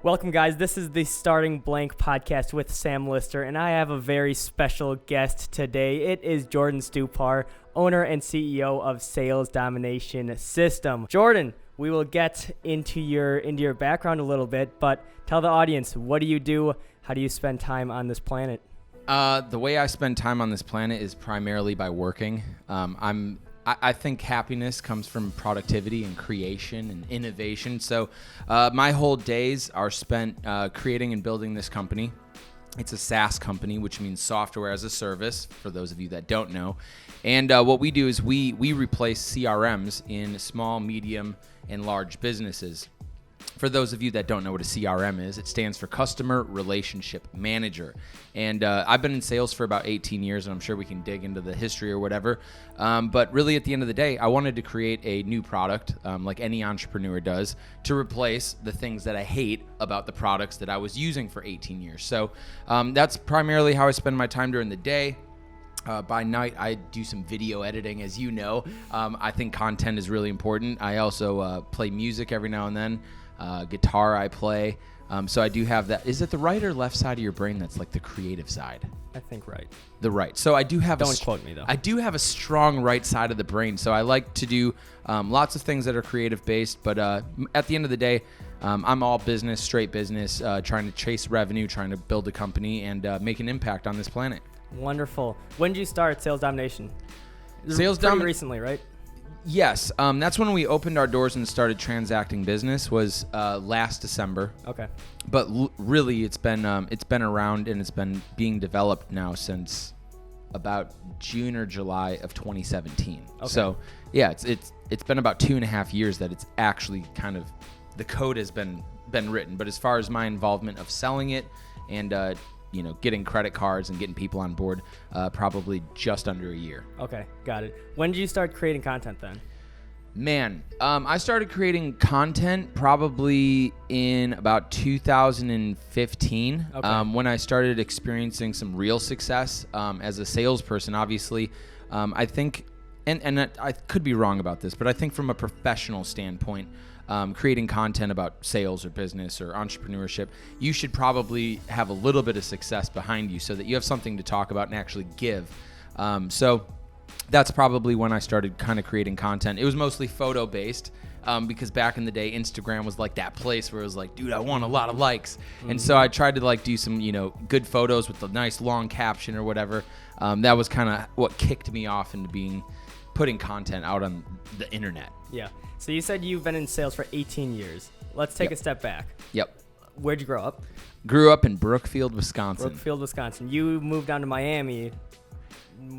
Welcome, guys. This is the Starting Blank podcast with Sam Lister, and I have a very special guest today. It is Jordan Stupar, owner and CEO of Sales Domination System. Jordan, we will get into your background a little bit, but tell the audience, what do you do? How do you spend time on this planet? The way I spend time on this planet is primarily by working. I think happiness comes from productivity and creation and innovation. So my whole days are spent creating and building this company. It's a SaaS company, which means software as a service, for those of you that don't know. And what we do is we replace CRMs in small, medium, and large businesses. For those of you that don't know what a CRM is, it stands for Customer Relationship Manager. And I've been in sales for about 18 years, and I'm sure we can dig into the history or whatever. But really, at the end of the day, I wanted to create a new product, like any entrepreneur does, to replace the things that I hate about the products that I was using for 18 years. So that's primarily how I spend my time during the day. By night, I do some video editing, as you know. I think content is really important. I also play music every now and then. Guitar I play. So I do have that. Is it the right or left side of your brain that's like the creative side? I think right. The right. So I do have Don't quote me, though. I do have a strong right side of the brain. So I like to do lots of things that are creative based. But at the end of the day, I'm all business, straight business, trying to chase revenue, trying to build a company and make an impact on this planet. Wonderful. When did you start Sales Domination? Pretty recently, right? Yes, that's when we opened our doors and started transacting business. Was last December. Okay. But really, it's been around and it's been being developed now since about June or July of 2017. Okay. So yeah, it's been about 2.5 years that it's actually kind of the code has been written. But as far as my involvement of selling it and getting credit cards and getting people on board, probably just under a year. Okay, got it. When did you start creating content then? Man, I started creating content probably in about 2015, when I started experiencing some real success as a salesperson. Obviously, I think, and I could be wrong about this, but I think from a professional standpoint, creating content about sales or business or entrepreneurship, you should probably have a little bit of success behind you so that you have something to talk about and actually give. So that's probably when I started kind of creating content. It was mostly photo based because back in the day, Instagram was like that place where it was like, dude, I want a lot of likes. Mm-hmm. And so I tried to like do some, good photos with a nice long caption or whatever. That was kind of what kicked me off into putting content out on the internet. Yeah. So you said you've been in sales for 18 years. Let's take a step back. Yep. Where'd you grow up? Grew up in Brookfield, Wisconsin. Wisconsin. You moved down to Miami.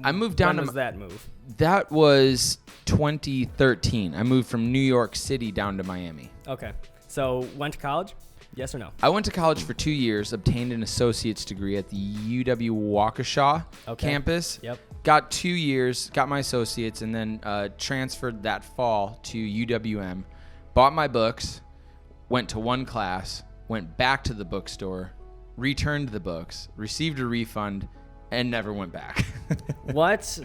I moved down. When was that move? That was 2013. I moved from New York City down to Miami. Okay. So went to college? Yes or no? I went to college for 2 years, obtained an associate's degree at the UW Waukesha campus. Yep. Got 2 years, got my associates, and then transferred that fall to UWM. Bought my books, went to one class, went back to the bookstore, returned the books, received a refund, and never went back. What?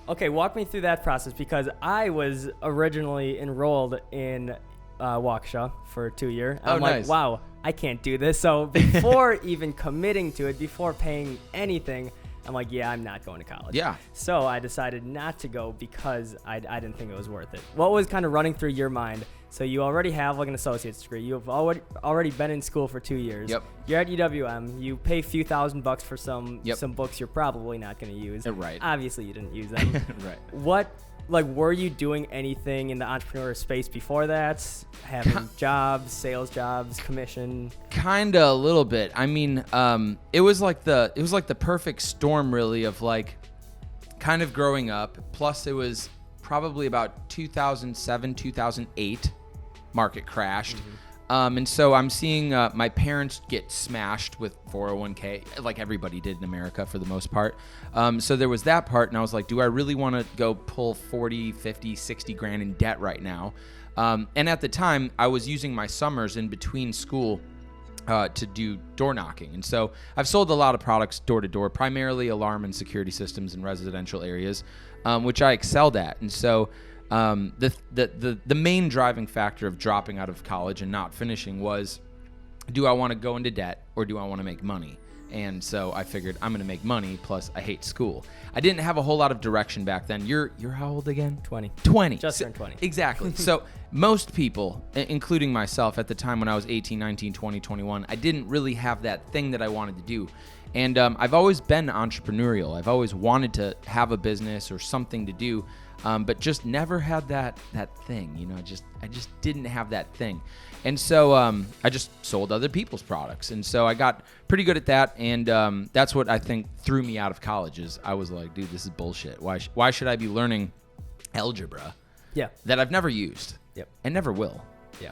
Okay, walk me through that process because I was originally enrolled in Waukesha for 2 years. I'm nice. Like, wow, I can't do this. So before even committing to it, before paying anything, I'm like, yeah, I'm not going to college. Yeah. So I decided not to go because I didn't think it was worth it. What was kind of running through your mind? So you already have like an associate's degree. You've already been in school for 2 years. Yep. You're at UWM. You pay a few $1,000 for some books you're probably not going to use. Right. Obviously, you didn't use them. Right. Were you doing anything in the entrepreneur space before that? Having jobs, sales jobs, commission? Kinda a little bit. I mean, it was like the perfect storm really of like kind of growing up. Plus it was probably about 2007, 2008 market crashed. Mm-hmm. And so I'm seeing my parents get smashed with 401k, like everybody did in America for the most part. So there was that part, and I was like, do I really want to go pull 40, 50, 60 grand in debt right now? And at the time, I was using my summers in between school to do door knocking. And so I've sold a lot of products door to door, primarily alarm and security systems in residential areas, which I excelled at. And so the main driving factor of dropping out of college and not finishing was do I want to go into debt or do I want to make money? And so I figured I'm going to make money, plus I hate school. I didn't have a whole lot of direction back then. You're how old again? 20. 20. Just turned 20. Exactly. So most people, including myself at the time when I was 18, 19, 20, 21, I didn't really have that thing that I wanted to do. And I've always been entrepreneurial. I've always wanted to have a business or something to do, but just never had that thing. You know, I just didn't have that thing. And so I just sold other people's products. And so I got pretty good at that. And that's what I think threw me out of college is I was like, dude, this is bullshit. Why should I be learning algebra that I've never used and never will? Yeah.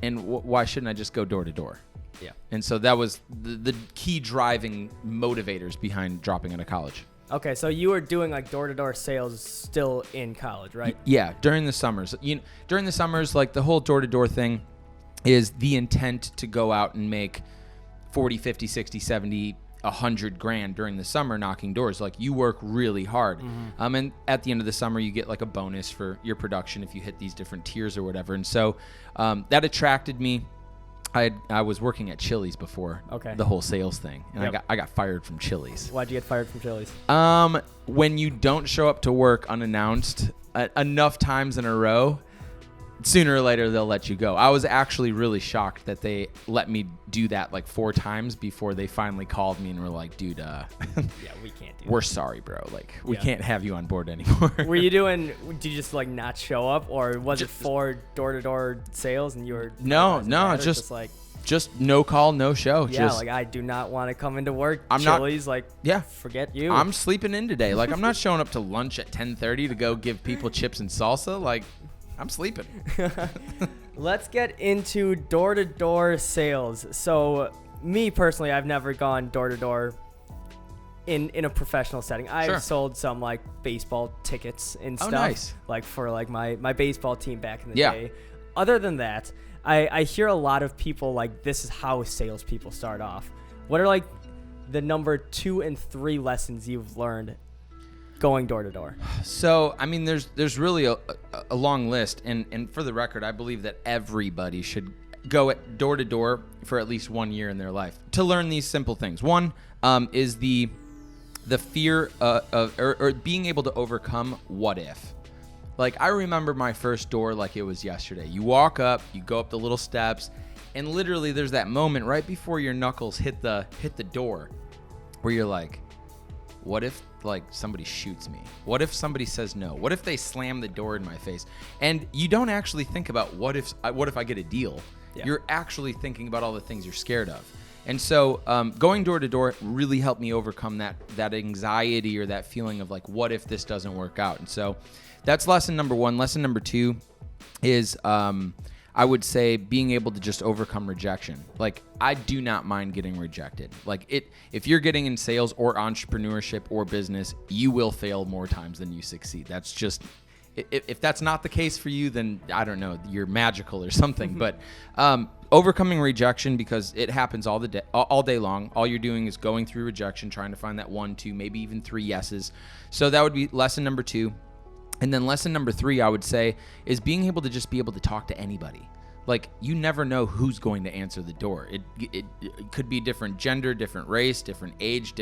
And why shouldn't I just go door to door? Yeah. And so that was the key driving motivators behind dropping out of college. Okay, so you were doing like door-to-door sales still in college, right? Yeah, during the summers. During the summers, like the whole door-to-door thing is the intent to go out and make 40, 50, 60, 70, 100 grand during the summer knocking doors. Like you work really hard. Mm-hmm. And at the end of the summer, you get like a bonus for your production if you hit these different tiers or whatever. And so that attracted me. I was working at Chili's before the whole sales thing, and I got fired from Chili's. Why'd you get fired from Chili's? When you don't show up to work unannounced enough times in a row, sooner or later they'll let you go. I was actually really shocked that they let me do that like 4 times before they finally called me and were like, dude, yeah, we can't do we're sorry, bro. Like, we can't have you on board anymore. Did you just like not show up, or was it for door-to-door sales and you were... No, just no call, no show. Yeah, like I do not want to come into work. Chili's, forget you. I'm sleeping in today. Like, I'm not showing up to lunch at 10:30 to go give people chips and salsa. Like, I'm sleeping. Let's get into door-to-door sales. So, me personally, I've never gone door-to-door in a professional setting. I've sold some like baseball tickets and stuff. Nice. Like for like my baseball team back in the day. Other than that, I hear a lot of people like this is how salespeople start off. What are like the number 2 and 3 lessons you've learned going door to door? So, I mean, there's really a long list, and for the record, I believe that everybody should go at door to door for at least 1 year in their life to learn these simple things. One is the fear of being able to overcome what if. Like, I remember my first door like it was yesterday. You walk up, you go up the little steps, and literally there's that moment right before your knuckles hit the door where you're like, what if like somebody shoots me? What if somebody says no? What if they slam the door in my face? And you don't actually think about what if I get a deal? Yeah. You're actually thinking about all the things you're scared of. And so going door to door really helped me overcome that anxiety or that feeling of like, what if this doesn't work out? And so that's lesson number 1. Lesson number 2 is I would say being able to just overcome rejection. Like, I do not mind getting rejected. Like, if you're getting in sales or entrepreneurship or business, you will fail more times than you succeed. That's just, if that's not the case for you, then I don't know, you're magical or something. But overcoming rejection, because it happens all day long. All you're doing is going through rejection, trying to find that 1, 2, maybe even 3 yeses. So that would be lesson number 2. And then lesson number 3, I would say, is being able to just be able to talk to anybody. Like, you never know who's going to answer the door. It could be different gender, different race, different age,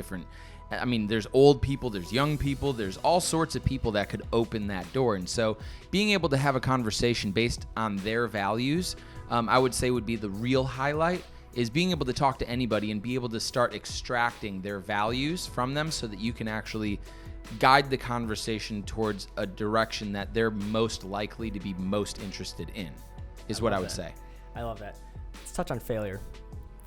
I mean, there's old people, there's young people, there's all sorts of people that could open that door. And so being able to have a conversation based on their values, I would say would be the real highlight, is being able to talk to anybody and be able to start extracting their values from them so that you can actually guide the conversation towards a direction that they're most likely to be most interested in, is what I would say. I love that. Let's touch on failure.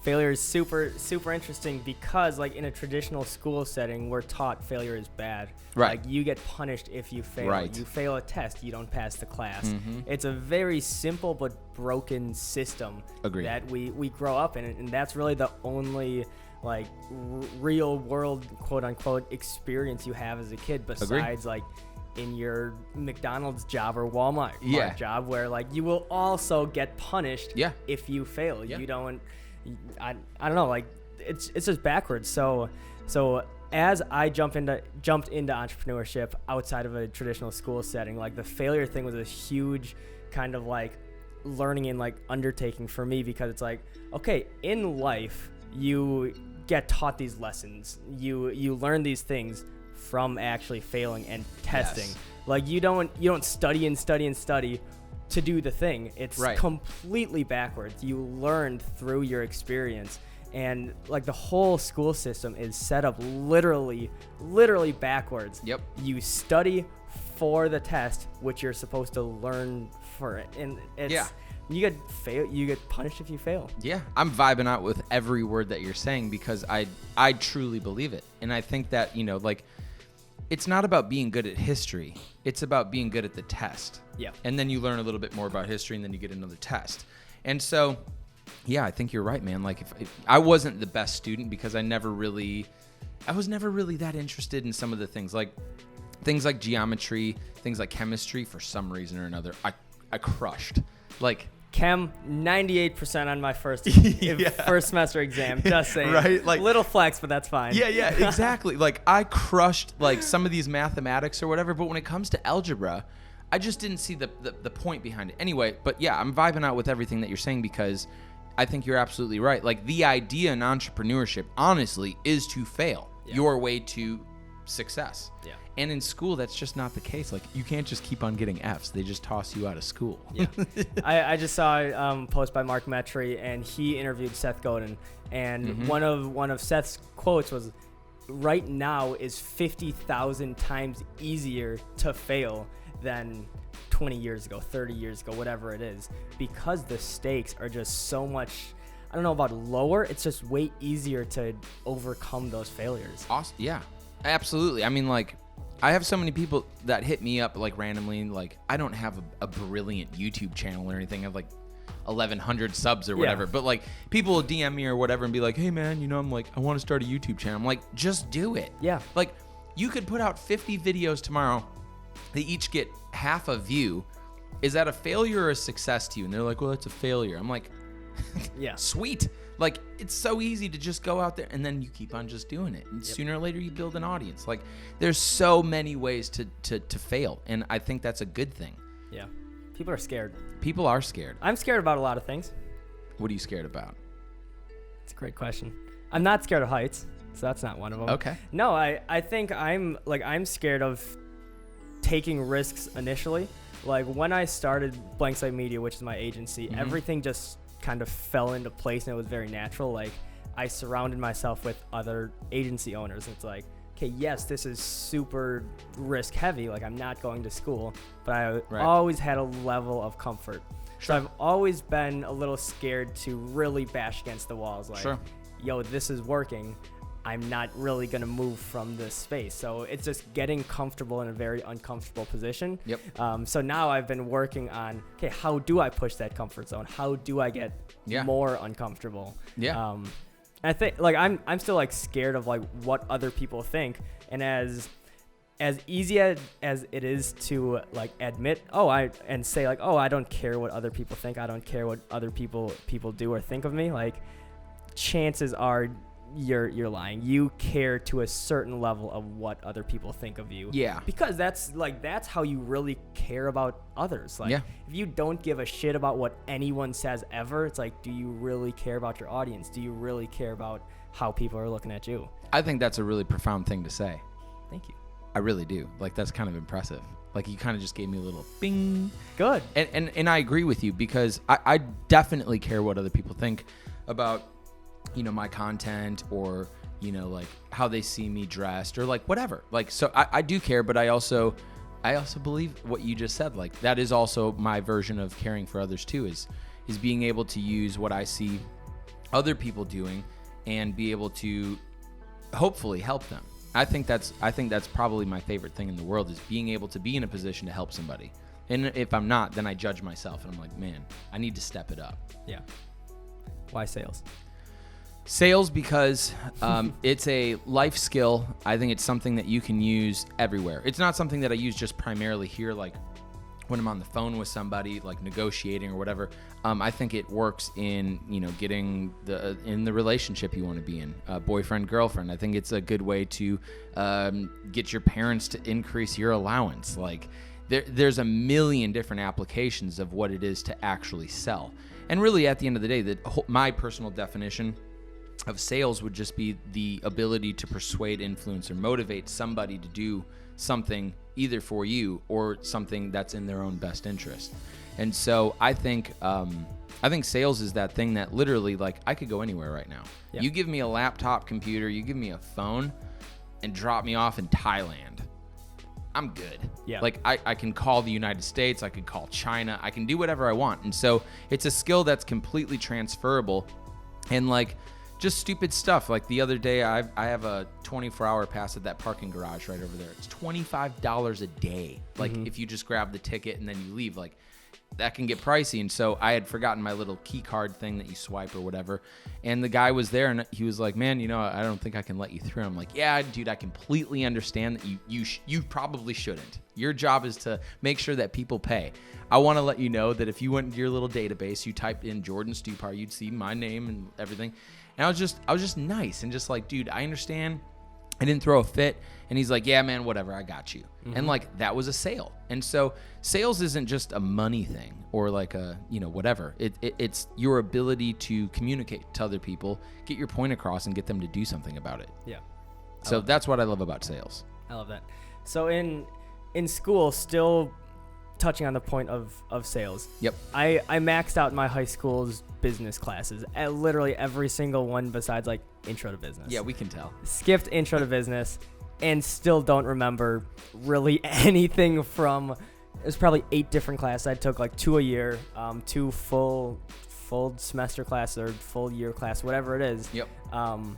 Failure is super, super interesting because, like, in a traditional school setting, we're taught failure is bad. Right. Like, you get punished if you fail. Right. You fail a test, you don't pass the class. Mm-hmm. It's a very simple but broken system. Agreed. That we grow up in, and that's really the only like real world quote unquote experience you have as a kid, besides like in your McDonald's job or Walmart job, where like you will also get punished if you fail. You don't, I don't know, like it's just backwards. So as I jumped into entrepreneurship outside of a traditional school setting, like the failure thing was a huge kind of like learning and like undertaking for me, because it's like, okay, in life you get taught these lessons, you learn these things from actually failing and testing. Yes. Like you don't study and study and study to do the thing. It's Right. completely backwards. You learn through your experience. And like the whole school system is set up literally backwards. Yep. You study for the test, which you're supposed to learn for it. And it's, you get punished if you fail. Yeah, I'm vibing out with every word that you're saying, because I truly believe it. And I think that, like, it's not about being good at history. It's about being good at the test. Yeah. And then you learn a little bit more about history, and then you get another test. And so, yeah, I think you're right, man. Like, if I wasn't the best student, because I was never really that interested in some of the things like geometry, things like chemistry. For some reason or another, I crushed. Like, Chem, 98% on my first semester exam. Just saying. Right? Like, little flex, but that's fine. Yeah, exactly. Like, I crushed like some of these mathematics or whatever, but when it comes to algebra, I just didn't see the point behind it. Anyway, but yeah, I'm vibing out with everything that you're saying, because I think you're absolutely right. Like, the idea in entrepreneurship, honestly, is to fail your way to success. Yeah. And in school, that's just not the case. Like, you can't just keep on getting Fs. They just toss you out of school. Yeah. I just saw a post by Mark Metry, and he interviewed Seth Godin, and one of Seth's quotes was, "Right now is 50,000 times easier to fail than 20 years ago, 30 years ago, whatever it is, because the stakes are just so much, I don't know about lower, it's just way easier to overcome those failures." Awesome. Yeah, absolutely. I mean, like, I have so many people that hit me up, like, randomly. Like, I don't have a brilliant YouTube channel or anything. I have like 1,100 subs or whatever. But like, people will DM me or whatever and be like, "Hey man, I'm like, I want to start a YouTube channel." I'm like, just do it. Yeah. Like, you could put out 50 videos tomorrow. They each get half a view. Is that a failure or a success to you? And they're like, "Well, it's a failure." I'm like, yeah, sweet. Like, it's so easy to just go out there, and then you keep on just doing it. And sooner or later, you build an audience. Like, there's so many ways to fail, and I think that's a good thing. Yeah. People are scared. People are scared. I'm scared about a lot of things. What are you scared about? It's a great question. I'm not scared of heights, so that's not one of them. Okay. No, I think I'm scared of taking risks initially. Like, when I started Blank Slate Media, which is my agency, everything just kind of fell into place, and it was very natural. Like, I surrounded myself with other agency owners. It's like, okay, yes, this is super risk heavy. Like, I'm not going to school, but I always had a level of comfort. So I've always been a little scared to really bash against the walls. Like, yo, this is working. I'm not really going to move from this space. So it's just getting comfortable in a very uncomfortable position. Yep. So now I've been working on, okay, how do I push that comfort zone? How do I get more uncomfortable? Yeah. I think, like, I'm still like scared of like what other people think. And as easy as it is to like admit, and say like, "Oh, I don't care what other people think. I don't care what other people do or think of me." Like, chances are you're lying. You care to a certain level of what other people think of you. Yeah. Because that's how you really care about others. Like, if you don't give a shit about what anyone says ever, it's like, do you really care about your audience? Do you really care about how people are looking at you? I think that's a really profound thing to say. Thank you. I really do. Like, that's kind of impressive. Like, you kind of just gave me a little bing. Good. And I agree with you, because I definitely care what other people think about, my content, or, like how they see me dressed, or like whatever. Like, so I do care, but I also believe what you just said. Like, that is also my version of caring for others too, is being able to use what I see other people doing and be able to hopefully help them. I think that's probably my favorite thing in the world, is being able to be in a position to help somebody. And if I'm not, then I judge myself, and I'm like, man, I need to step it up. Yeah. Why sales? Sales, because it's a life skill. I think it's something that you can use everywhere. It's not something that I use just primarily here, like when I'm on the phone with somebody, like negotiating or whatever. I think it works in, getting in the relationship you want to be in, boyfriend, girlfriend. I think it's a good way to get your parents to increase your allowance. Like, There's a million different applications of what it is to actually sell. And really, at the end of the day, my personal definition of sales would just be the ability to persuade, influence, or motivate somebody to do something either for you or something that's in their own best interest. And so I think sales is that thing that literally, like, I could go anywhere right now. Yeah. You give me a laptop computer, you give me a phone, and drop me off in Thailand, I'm good. Yeah. Like, I can call the United States, I could call China, I can do whatever I want. And so it's a skill that's completely transferable. And like, just stupid stuff. Like the other day, I have a 24-hour pass at that parking garage right over there. It's $25 a day. Like, if you just grab the ticket and then you leave, like, that can get pricey. And so I had forgotten my little key card thing that you swipe or whatever. And the guy was there and he was like, man, I don't think I can let you through. I'm like, yeah, dude, I completely understand that you probably shouldn't. Your job is to make sure that people pay. I want to let you know that if you went into your little database, you typed in Jordan Stupar, you'd see my name and everything. And I was just nice and just like, dude, I understand. I didn't throw a fit. And he's like, yeah, man, whatever, I got you. And like, that was a sale. And so sales isn't just a money thing or like a, whatever. It's your ability to communicate to other people, get your point across, and get them to do something about it. Yeah. So that's what I love about sales. I love that. So in school, still touching on the point of sales. Yep. I maxed out my high school's business classes at literally every single one besides like intro to business. Yeah, we can tell. Skipped intro to business and still don't remember really anything from, it was probably 8 different classes. I took like 2 a year, 2 full semester classes or full year class, whatever it is. Yep. And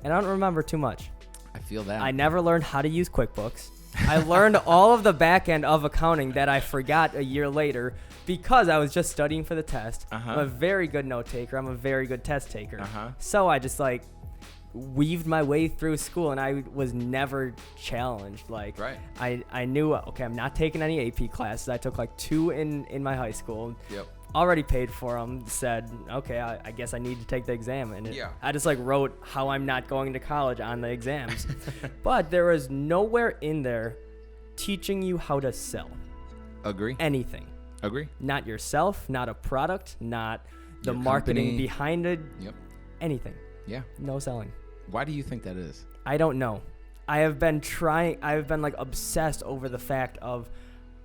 I don't remember too much. I feel that. I never learned how to use QuickBooks. I learned all of the back end of accounting that I forgot a year later because I was just studying for the test. I'm a very good note taker. I'm a very good test taker. So I just like weaved my way through school and I was never challenged. Like, right. I knew, okay, I'm not taking any AP classes. I took like 2 in my high school. Yep. Already paid for them, said, okay, I guess I need to take the exam. And I just like wrote how I'm not going to college on the exams. But there was nowhere in there teaching you how to sell. Agree. Anything. Agree. Not yourself, not a product, not the Your marketing company. behind it. Yep. Anything. Yeah. No selling. Why do you think that is? I don't know. I've been like obsessed over the fact of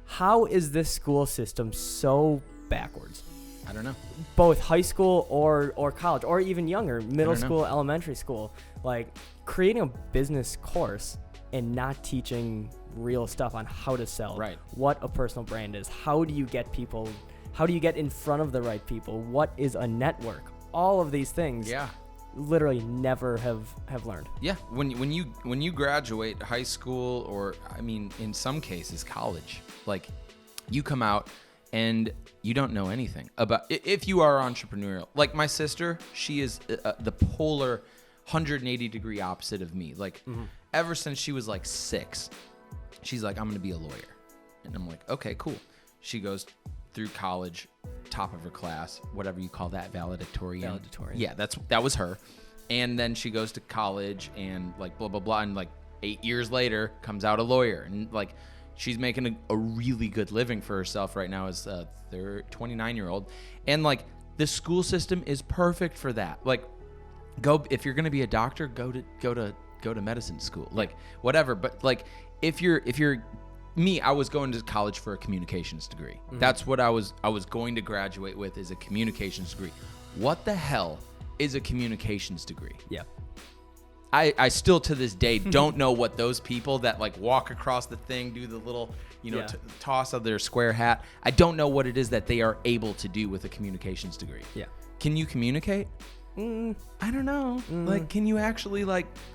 how is this school system so backwards? I don't know. Both high school or college or even younger, middle school, elementary school, like creating a business course and not teaching real stuff on how to sell, right? What a personal brand is. How do you get people? How do you get in front of the right people? What is a network? All of these things. Yeah. Literally never have learned. Yeah. When you graduate high school or I mean in some cases college, like you come out and you don't know anything about if you are entrepreneurial. Like my sister, she is the polar 180-degree opposite of me. Like ever since she was like 6, she's like, I'm going to be a lawyer. And I'm like, okay, cool. She goes through college, top of her class, whatever you call that, valedictorian. Yeah, that was her. And then she goes to college and like blah, blah, blah. And like 8 years later comes out a lawyer. And like she's making a really good living for herself right now as a 29-year-old. And like the school system is perfect for that. Like if you're going to be a doctor, go to medicine school, like whatever. But like if you're me, I was going to college for a communications degree. That's what I was going to graduate with, is a communications degree. What the hell is a communications degree? Yeah. I still to this day don't know what those people that like walk across the thing, do the little, toss of their square hat. I don't know what it is that they are able to do with a communications degree. Yeah. Can you communicate? I don't know. Like, can you actually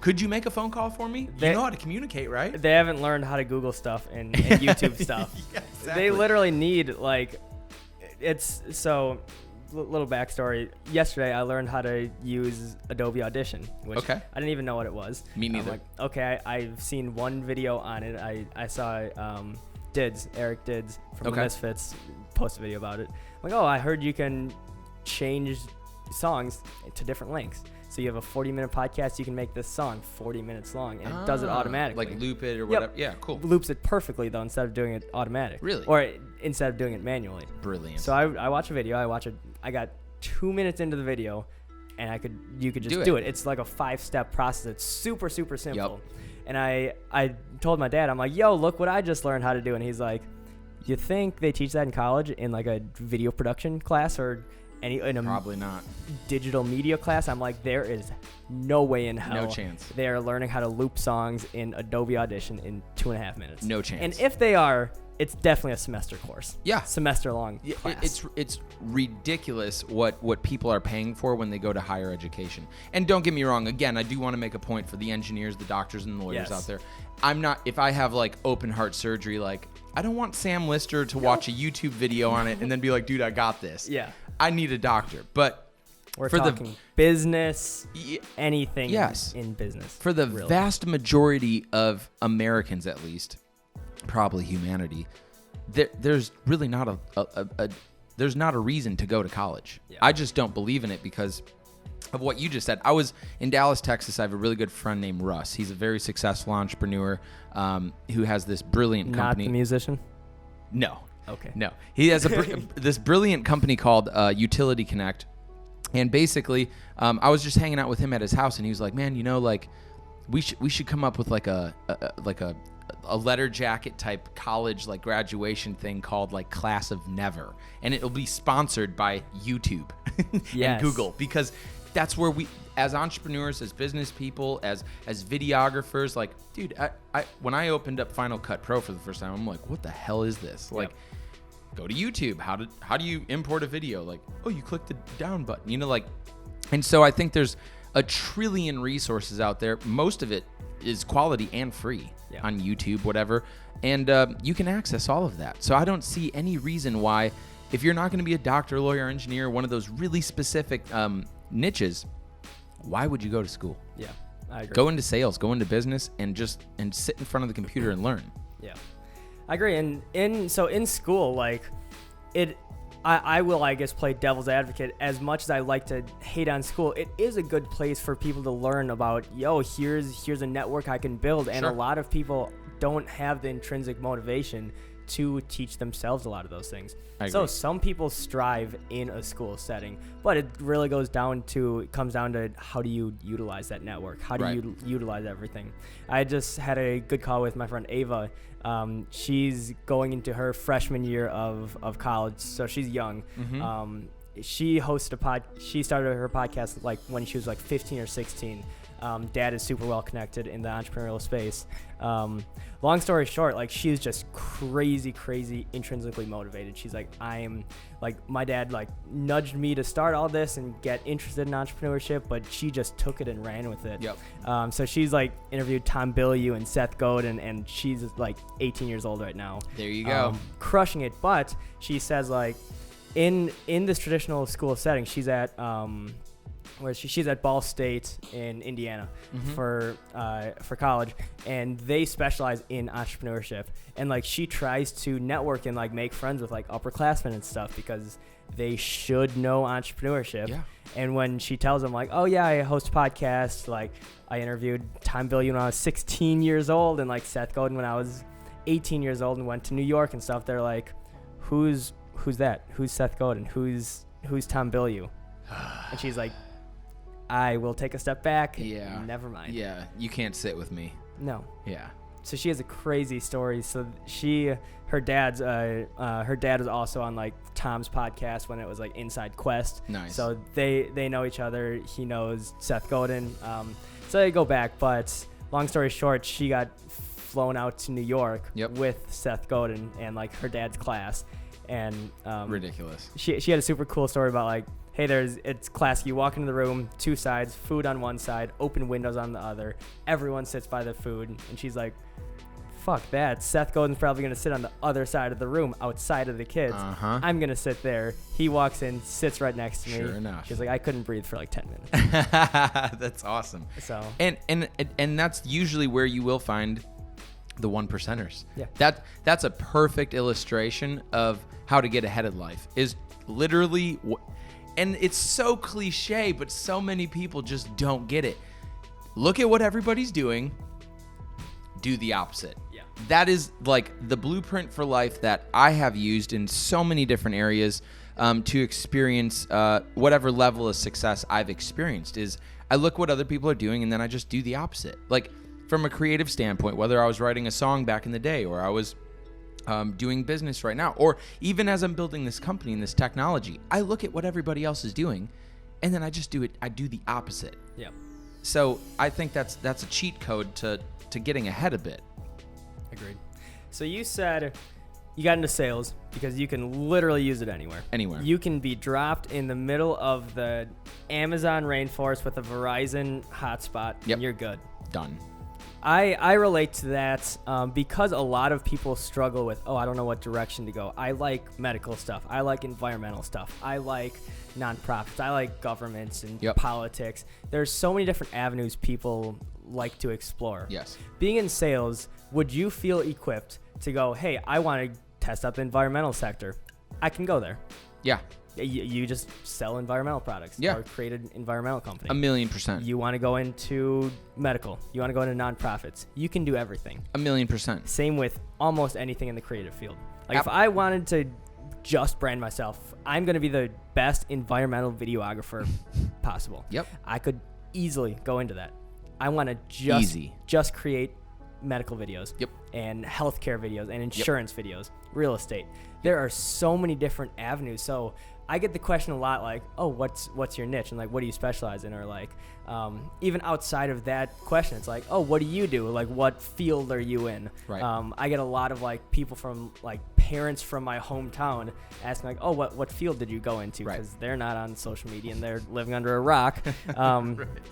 could you make a phone call for me? You know how to communicate, right? They haven't learned how to Google stuff and YouTube stuff. Yeah, exactly. They literally need little backstory. Yesterday, I learned how to use Adobe Audition, which I didn't even know what it was. Me neither. I'm like, okay, I've seen one video on it. I saw Eric Dids from the Misfits post a video about it. I'm like, oh, I heard you can change songs to different lengths. So you have a 40-minute podcast, you can make this song 40 minutes long, and it does it automatically. Like loop it or whatever. Yeah, cool. Loops it perfectly, though, instead of doing it automatic. Really? Or instead of doing it manually. Brilliant. So I watch a video. I got 2 minutes into the video, and you could just do it. It's like a 5-step process. It's super, super simple. Yep. And I told my dad, I'm like, yo, look what I just learned how to do. And he's like, you think they teach that in college in like a video production class or in a probably not digital media class? I'm like, there is no way in hell. No chance. They are learning how to loop songs in Adobe Audition in 2.5 minutes. No chance. And if they are, it's definitely a semester course. Yeah. Semester long class. It's ridiculous what people are paying for when they go to higher education. And don't get me wrong, again, I do want to make a point for the engineers, the doctors, and the lawyers out there. I'm not, if I have like open heart surgery, like I don't want Sam Lister to watch a YouTube video on it and then be like, dude, I got this. Yeah. I need a doctor. But we're talking business, anything yes, in business. For the vast majority of Americans, at least, probably humanity, there's really not there's not a reason to go to college. Yeah. I just don't believe in it because of what you just said. I was in Dallas, Texas. I have a really good friend named Russ. He's a very successful entrepreneur who has this brilliant company. Not the musician? No. Okay. No. He has this brilliant company called Utility Connect. And basically, I was just hanging out with him at his house, and he was like, man, you know, like, we should come up with like a letter jacket type college like graduation thing called like Class of Never, and it'll be sponsored by YouTube and Google, because that's where we, as entrepreneurs, as business people, as videographers, like, dude, I when I opened up Final Cut Pro for the first time, I'm like, what the hell is this? Like, go to YouTube. How do you import a video? Like, oh, you click the down button, you know, like, and so I think there's a trillion resources out there. Most of it is quality and free on YouTube, whatever. And you can access all of that. So I don't see any reason why, if you're not going to be a doctor, lawyer, engineer, one of those really specific niches, why would you go to school? Yeah, I agree. Go into sales, go into business, and sit in front of the computer and learn. Yeah, I agree. And in school, like, I will, I guess, play devil's advocate. As much as I like to hate on school, it is a good place for people to learn about, here's a network I can build. And a lot of people don't have the intrinsic motivation to teach themselves a lot of those things. So some people strive in a school setting, but it really comes down to how do you utilize that network? How do you utilize everything? I just had a good call with my friend Ava. She's going into her freshman year of college, so she's young. Mm-hmm. She started her podcast like when she was like 15 or 16. Dad is super well connected in the entrepreneurial space. Long story short, like, she's just crazy intrinsically motivated. She's like, my dad like nudged me to start all this and get interested in entrepreneurship, but she just took it and ran with it. Yep. So she's like interviewed Tom Bilyeu and Seth Godin, and she's like 18 years old right now. There you go. Crushing it. But she says, like, in this traditional school setting, she's at she's at Ball State in Indiana for college, and they specialize in entrepreneurship. And like, she tries to network and like make friends with like upperclassmen and stuff because they should know entrepreneurship. Yeah. And when she tells them like, oh yeah, I host podcasts, like I interviewed Tom Bilyeu when I was 16 years old, and like Seth Godin when I was 18 years old, and went to New York and stuff, they're like, who's that? Who's Seth Godin? Who's Tom Bilyeu? And she's like, I will take a step back. Yeah. Never mind. Yeah. You can't sit with me. No. Yeah. So she has a crazy story. So her dad is also on like Tom's podcast when it was like Inside Quest. Nice. So they know each other. He knows Seth Godin. So they go back, but long story short, she got flown out to New York with Seth Godin and like her dad's class. And ridiculous. She had a super cool story about like, hey, it's classic. You walk into the room, two sides, food on one side, open windows on the other. Everyone sits by the food. And she's like, fuck that. Seth Godin's probably going to sit on the other side of the room outside of the kids. I'm going to sit there. He walks in, sits right next to me. Sure enough. She's like, I couldn't breathe for like 10 minutes. That's awesome. So And that's usually where you will find the one percenters. Yeah. That's a perfect illustration of how to get ahead of life, is literally And it's so cliche, but so many people just don't get it. Look at what everybody's doing. Do the opposite. Yeah. That is like the blueprint for life that I have used in so many different areas to experience whatever level of success I've experienced. Is I look what other people are doing and then I just do the opposite. Like from a creative standpoint, whether I was writing a song back in the day or I was doing business right now, or even as I'm building this company and this technology, I look at what everybody else is doing and then I just do it. I do the opposite. Yeah. So I think that's a cheat code to getting ahead a bit. Agreed. So you said you got into sales because you can literally use it anywhere. Anywhere. You can be dropped in the middle of the Amazon rainforest with a Verizon hotspot, and you're good. Done. I relate to that because a lot of people struggle with, I don't know what direction to go. I like medical stuff. I like environmental stuff. I like nonprofits. I like governments and politics. There's so many different avenues people like to explore. Yes. Being in sales, would you feel equipped to go, hey, I want to test out the environmental sector? I can go there. Yeah. You just sell environmental products or create an environmental company. 1,000,000%. You want to go into medical. You want to go into nonprofits. You can do everything. 1,000,000%. Same with almost anything in the creative field. Like if I wanted to just brand myself, I'm going to be the best environmental videographer possible. Yep. I could easily go into that. I want to just create medical videos and healthcare videos and insurance videos, real estate. There are so many different avenues. So I get the question a lot like, what's your niche? And like, what do you specialize in? Or like, even outside of that question, it's like, what do you do? Like, what field are you in? Right. I get a lot of like people from like parents from my hometown asking like, what field did you go into? Because they're not on social media and they're living under a rock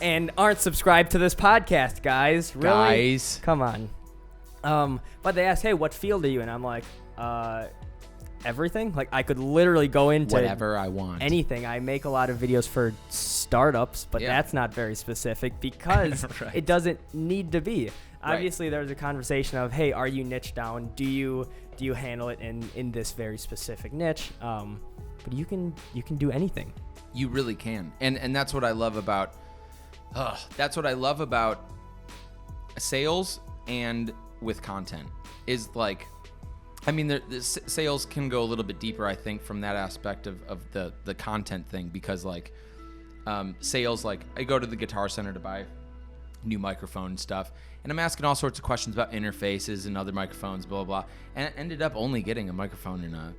and aren't subscribed to this podcast, guys. Really? Guys. Come on. But they ask, hey, what field are you in? I'm like, everything. Like I could literally go into whatever I want. Anything. I make a lot of videos for startups, but that's not very specific because it doesn't need to be. Obviously, there's a conversation of, hey, are you niche down? Do you handle it in this very specific niche? But you can do anything. You really can, and that's what I love about. That's what I love about sales and with content is like. I mean, the sales can go a little bit deeper, I think, from that aspect of the content thing because, like, sales, like, I go to the Guitar Center to buy new microphone and stuff, and I'm asking all sorts of questions about interfaces and other microphones, blah, blah, blah, and I ended up only getting a microphone in a,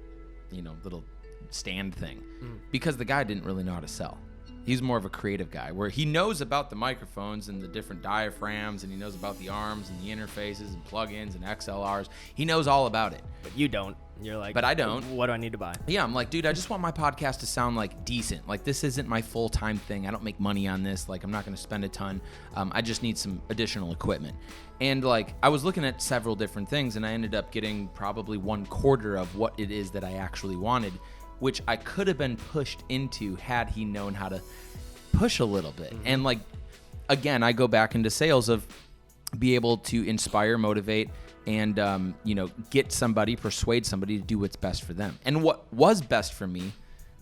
little stand thing because the guy didn't really know how to sell. He's more of a creative guy where he knows about the microphones and the different diaphragms and he knows about the arms and the interfaces and plugins and XLRs. He knows all about it. But you don't. You're like, but I don't. What do I need to buy? Yeah, I'm like, dude, I just want my podcast to sound like decent. Like this isn't my full-time thing. I don't make money on this. Like I'm not going to spend a ton. I just need some additional equipment. And like I was looking at several different things and I ended up getting probably 1/4 of what it is that I actually wanted, which I could have been pushed into had he known how to push a little bit. And like, again, I go back into sales of be able to inspire, motivate, and, persuade somebody to do what's best for them. And what was best for me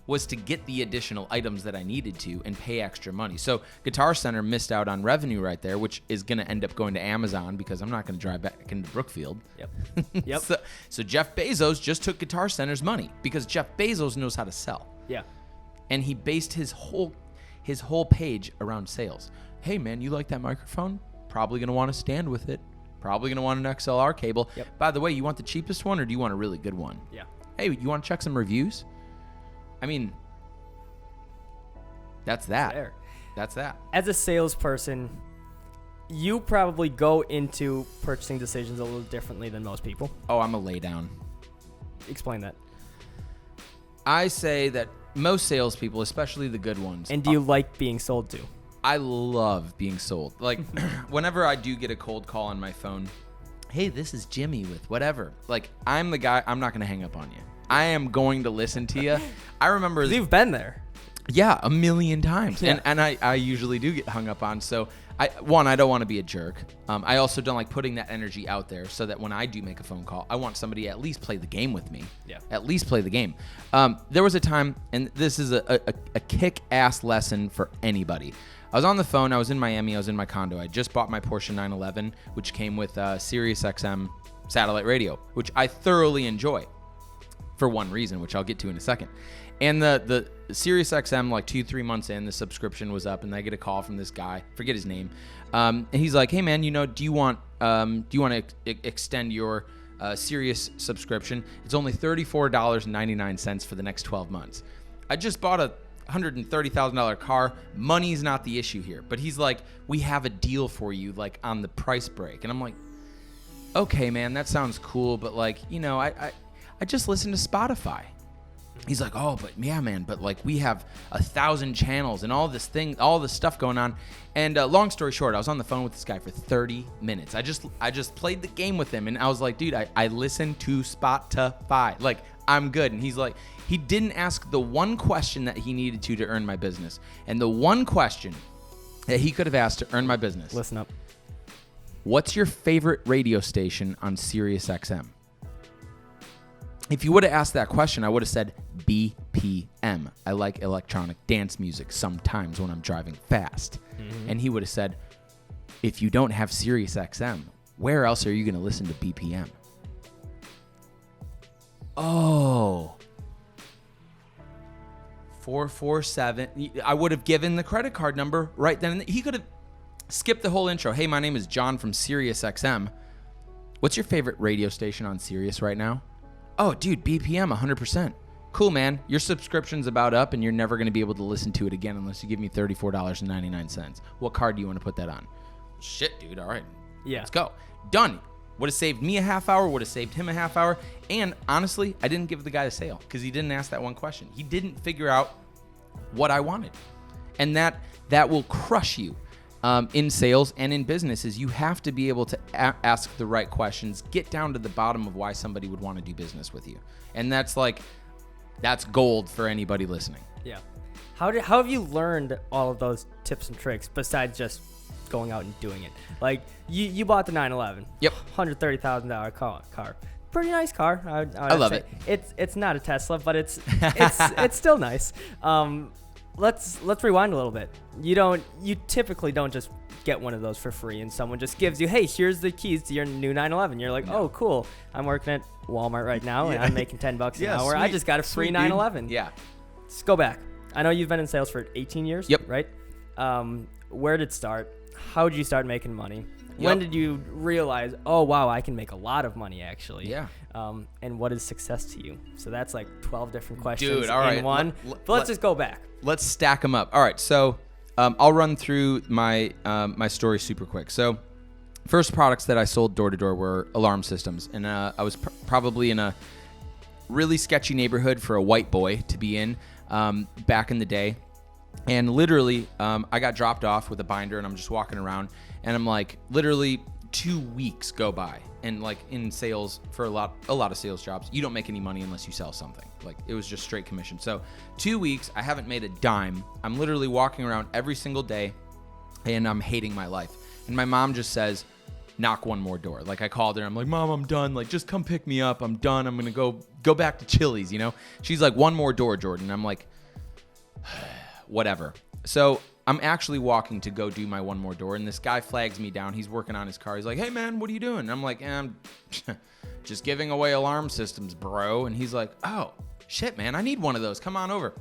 was to get the additional items that I needed to and pay extra money. So Guitar Center missed out on revenue right there, which is going to end up going to Amazon because I'm not going to drive back into Brookfield. Yep. So Jeff Bezos just took Guitar Center's money because Jeff Bezos knows how to sell. Yeah. And he based his whole page around sales. Hey man, you like that microphone? Probably going to want to stand with it. Probably going to want an XLR cable. Yep. By the way, you want the cheapest one or do you want a really good one? Yeah. Hey, you want to check some reviews? I mean, that's that. Fair. That's that. As a salesperson, you probably go into purchasing decisions a little differently than most people. Oh, I'm a lay down. Explain that. I say that most salespeople, especially the good ones. And do you like being sold to? I love being sold. Like, whenever I do get a cold call on my phone, hey, this is Jimmy with whatever. Like, I'm the guy, I'm not going to hang up on you. I am going to listen to you. I remember. You've been there. Yeah, a million times. Yeah. And I usually do get hung up on. So I don't want to be a jerk. I also don't like putting that energy out there so that when I do make a phone call, I want somebody to at least play the game with me. Yeah. At least play the game. There was a time, and this is a kick-ass lesson for anybody. I was on the phone. I was in Miami. I was in my condo. I just bought my Porsche 911, which came with Sirius XM satellite radio, which I thoroughly enjoy for one reason, which I'll get to in a second. And the Sirius XM, like 2-3 months in, the subscription was up, and I get a call from this guy, forget his name, and he's like, "Hey man, do you want to extend your Sirius subscription? It's only $34.99 for the next 12 months. I just bought a $130,000 car. Money's not the issue here." But he's like, "We have a deal for you, like on the price break." And I'm like, "Okay, man, that sounds cool, but like, I just listen to Spotify." He's like, "Oh, but yeah, man, but like we have 1,000 channels and all this stuff going on." And long story short, I was on the phone with this guy for 30 minutes. I just played the game with him, and I was like, "Dude, I listen to Spotify. Like, I'm good." And he's like, he didn't ask the one question that he needed to earn my business. And the one question that he could have asked to earn my business. Listen up. What's your favorite radio station on Sirius XM? If you would have asked that question, I would have said BPM. I like electronic dance music sometimes when I'm driving fast. Mm-hmm. And he would have said, if you don't have Sirius XM, where else are you going to listen to BPM? Oh. 447. I would have given the credit card number right then. He could have skipped the whole intro. "Hey, my name is John from Sirius XM. What's your favorite radio station on Sirius right now?" "Oh, dude, BPM, 100%. Cool, man. Your subscription's about up, and you're never going to be able to listen to it again unless you give me $34.99. What card do you want to put that on?" "Shit, dude. All right. Yeah. Let's go." Done. Would have saved me a half hour, would have saved him a half hour. And honestly, I didn't give the guy a sale because he didn't ask that one question. He didn't figure out what I wanted. And that will crush you. In sales and in businesses, you have to be able to ask the right questions, get down to the bottom of why somebody would want to do business with you. And that's gold for anybody listening. Yeah. How have you learned all of those tips and tricks besides just going out and doing it? Like you bought the 911. Yep. $130,000 car. Pretty nice car. I love it. It's not a Tesla, but it's still nice. Let's rewind a little bit. You typically don't just get one of those for free and someone just gives you, "Hey, here's the keys to your new 911. You're like, "Oh, cool. I'm working at Walmart right now and I'm making $10 an hour. Sweet. I just got a free 911. Yeah. Let's go back. I know you've been in sales for 18 years. Yep. Right? Where did it start? How did you start making money? When did you realize, "Oh, wow, I can make a lot of money, actually"? Yeah. And what is success to you? So that's like 12 different questions Dude, all right. in one. But let's just go back. Let's stack them up. All right, so I'll run through my story super quick. So first products that I sold door to door were alarm systems. And I was probably in a really sketchy neighborhood for a white boy to be in back in the day. And literally, I got dropped off with a binder, and I'm just walking around, and I'm like, literally 2 weeks go by, and like in sales for a lot of sales jobs, you don't make any money unless you sell something. Like it was just straight commission. So 2 weeks, I haven't made a dime. I'm literally walking around every single day, and I'm hating my life. And my mom just says, "Knock one more door." Like I called her, I'm like, "Mom, I'm done. Like just come pick me up. I'm done. I'm gonna go back to Chili's." She's like, "One more door, Jordan." I'm like, whatever. So I'm actually walking to go do my one more door, and this guy flags me down. He's working on his car. He's like, "Hey man, what are you doing?" And I'm like, "I'm just giving away alarm systems, bro." And he's like, "Oh shit, man, I need one of those. Come on over."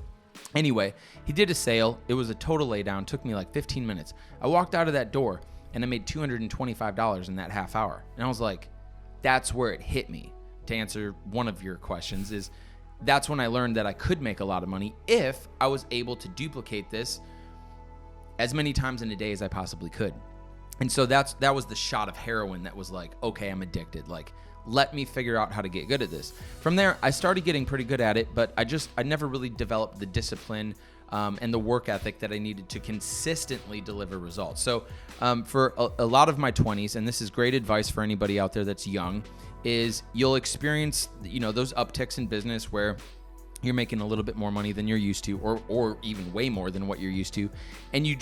Anyway, he did a sale. It was a total laydown. Took me like 15 minutes. I walked out of that door, and I made $225 in that half hour. And I was like, that's where it hit me. To answer one of your questions is, that's when I learned that I could make a lot of money if I was able to duplicate this as many times in a day as I possibly could. And so that was the shot of heroin that was like, okay, I'm addicted. Like, let me figure out how to get good at this. From there, I started getting pretty good at it, but I never really developed the discipline and the work ethic that I needed to consistently deliver results. So for a lot of my 20s, and this is great advice for anybody out there that's young, is you'll experience, those upticks in business where you're making a little bit more money than you're used to, or even way more than what you're used to, and you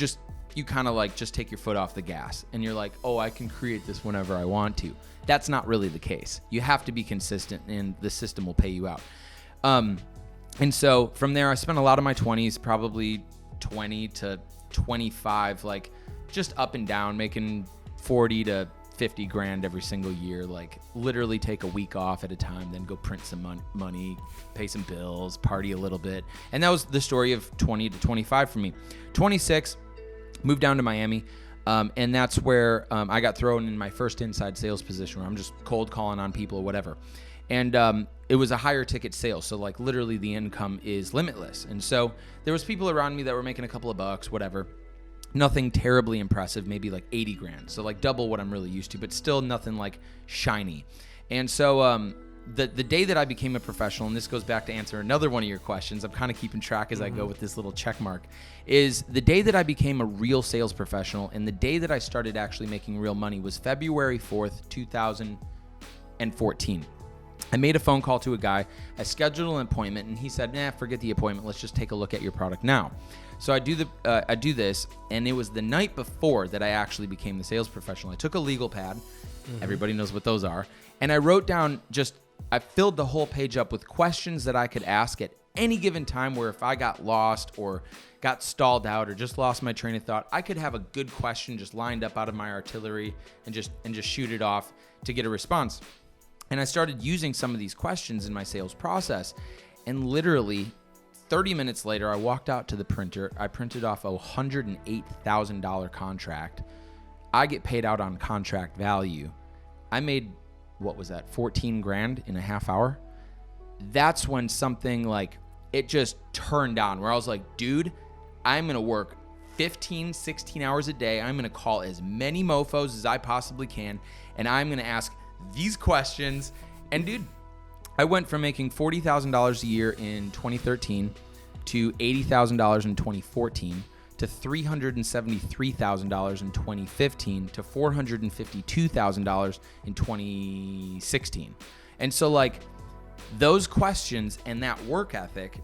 kind of like just take your foot off the gas, and you're like, oh, I can create this whenever I want to. That's not really the case. You have to be consistent, and the system will pay you out. And so from there, I spent a lot of my 20s, probably 20 to 25, like just up and down, making 40 to 50 grand every single year, like literally take a week off at a time, then go print some money, pay some bills, party a little bit. And that was the story of 20 to 25 for me. 26, moved down to Miami. And that's where I got thrown in my first inside sales position, where I'm just cold calling on people or whatever. And it was a higher ticket sale. So like literally the income is limitless. And so there was people around me that were making a couple of bucks, whatever. Nothing terribly impressive, maybe like 80 grand. So like double what I'm really used to, but still nothing like shiny. And so the day that I became a professional, and this goes back to answer another one of your questions, I'm kind of keeping track as I go with this little check mark, is the day that I became a real sales professional and the day that I started actually making real money was February 4th, 2014. I made a phone call to a guy. I scheduled an appointment, and he said, nah, forget the appointment. Let's just take a look at your product now. So I do this, and it was the night before that I actually became the sales professional. I took a legal pad. Everybody knows what those are. And I wrote down I filled the whole page up with questions that I could ask at any given time, where if I got lost or got stalled out or just lost my train of thought, I could have a good question just lined up out of my artillery and just shoot it off to get a response. And I started using some of these questions in my sales process. And literally 30 minutes later, I walked out to the printer. I printed off a $108,000 contract. I get paid out on contract value. I made, what was that, 14 grand in a half hour? That's when something like, it just turned on, where I was like, dude, I'm going to work 15, 16 hours a day. I'm going to call as many mofos as I possibly can. And I'm going to ask these questions. And dude, I went from making $40,000 a year in 2013 to $80,000 in 2014 to $373,000 in 2015 to $452,000 in 2016. And so like those questions and that work ethic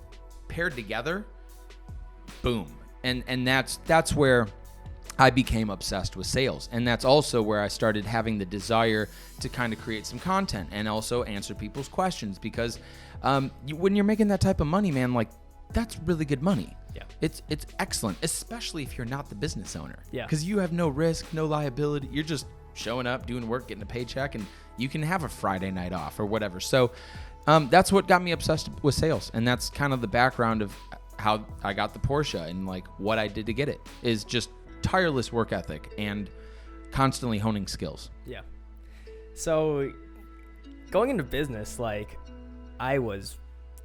paired together, boom. And that's where I became obsessed with sales. And that's also where I started having the desire to kind of create some content and also answer people's questions, because when you're making that type of money, man, like that's really good money. Yeah. It's excellent, especially if you're not the business owner. Yeah. Because you have no risk, no liability. You're just showing up, doing work, getting a paycheck, and you can have a Friday night off or whatever. So that's what got me obsessed with sales. And that's kind of the background of how I got the Porsche, and like what I did to get it is just tireless work ethic and constantly honing skills. Yeah. So going into business, like I was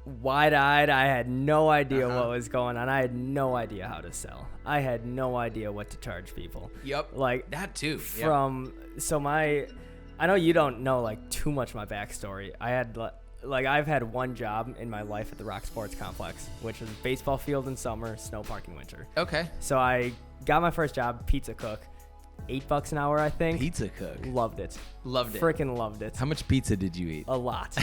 wide-eyed. I had no idea what was going on. I had no idea how to sell. I had no idea what to charge people. Yep. Like that too. I know you don't know like too much of my backstory. I've had one job in my life at the Rock Sports Complex, which was baseball field in summer, snow park in winter. Okay. So I got my first job, pizza cook, $8 an hour, I think. Pizza cook. Loved it. Freaking loved it. How much pizza did you eat? A lot.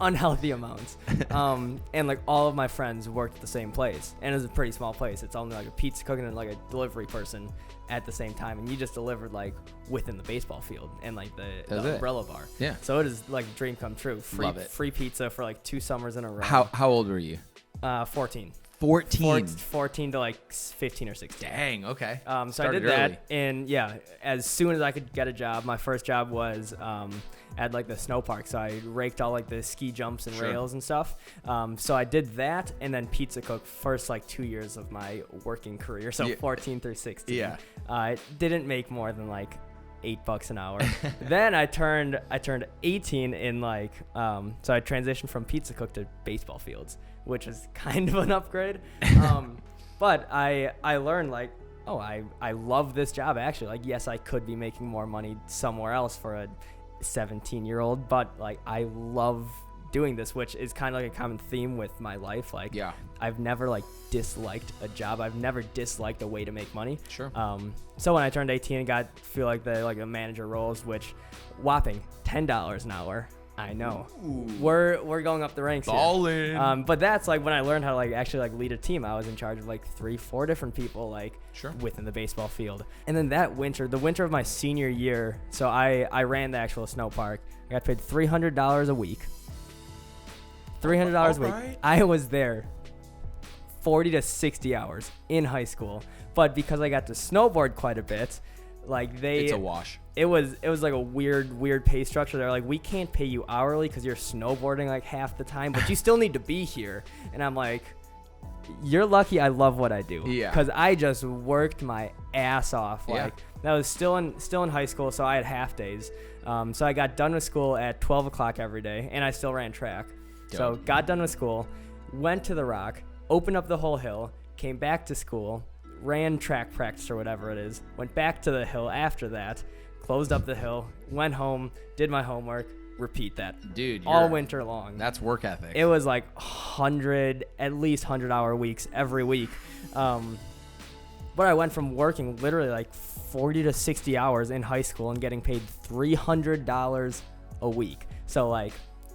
Unhealthy amounts. And like all of my friends worked at the same place, and it was a pretty small place. It's only like a pizza cook and like a delivery person at the same time, and you just delivered like within the baseball field and like the umbrella bar. Yeah. So it is like a dream come true. Love it. Free pizza for like 2 summers in a row. How old were you? 14. 14 to like 15 or 16. Dang, okay. So I did that, and yeah, as soon as I could get a job, my first job was at like the snow park. So I raked all like the ski jumps and rails and stuff. So I did that, and then pizza cook first like 2 years of my working career. So 14 through 16. Yeah. I didn't make more than like $8 an hour. Then I turned 18 in like so I transitioned from pizza cook to baseball fields, which is kind of an upgrade. But I learned like, oh, I love this job actually. Like, yes, I could be making more money somewhere else for a 17-year-old, but like I love doing this, which is kind of like a common theme with my life. Like, yeah, I've never like disliked a job. I've never disliked a way to make money. Sure. So when I turned 18 and feel like the like a manager roles, which whopping $10 an hour. I know. We're going up the ranks Ballin'. here. But that's like when I learned how to like actually like lead a team. I was in charge of like 3-4 different people like within the baseball field. And then that winter, the winter of my senior year, so I ran the actual snow park. I got paid $300 a week. $300 a week. I was there 40 to 60 hours in high school. But because I got to snowboard quite a bit, like it's a wash. It was like a weird pay structure. They're like, we can't pay you hourly because you're snowboarding like half the time, but you still need to be here. And I'm like, you're lucky I love what I do. Yeah. Because I just worked my ass off. Like that was still in high school, so I had half days. So I got done with school at 12 o'clock every day, and I still ran track. So got done with school, went to the Rock, opened up the whole hill, came back to school, ran track practice or whatever it is, went back to the hill after that, closed up the hill, went home, did my homework, repeat that. Dude, all winter long. That's work ethic. It was like at least 100-hour weeks every week. But I went from working literally like 40 to 60 hours in high school and getting paid $300 a week. So like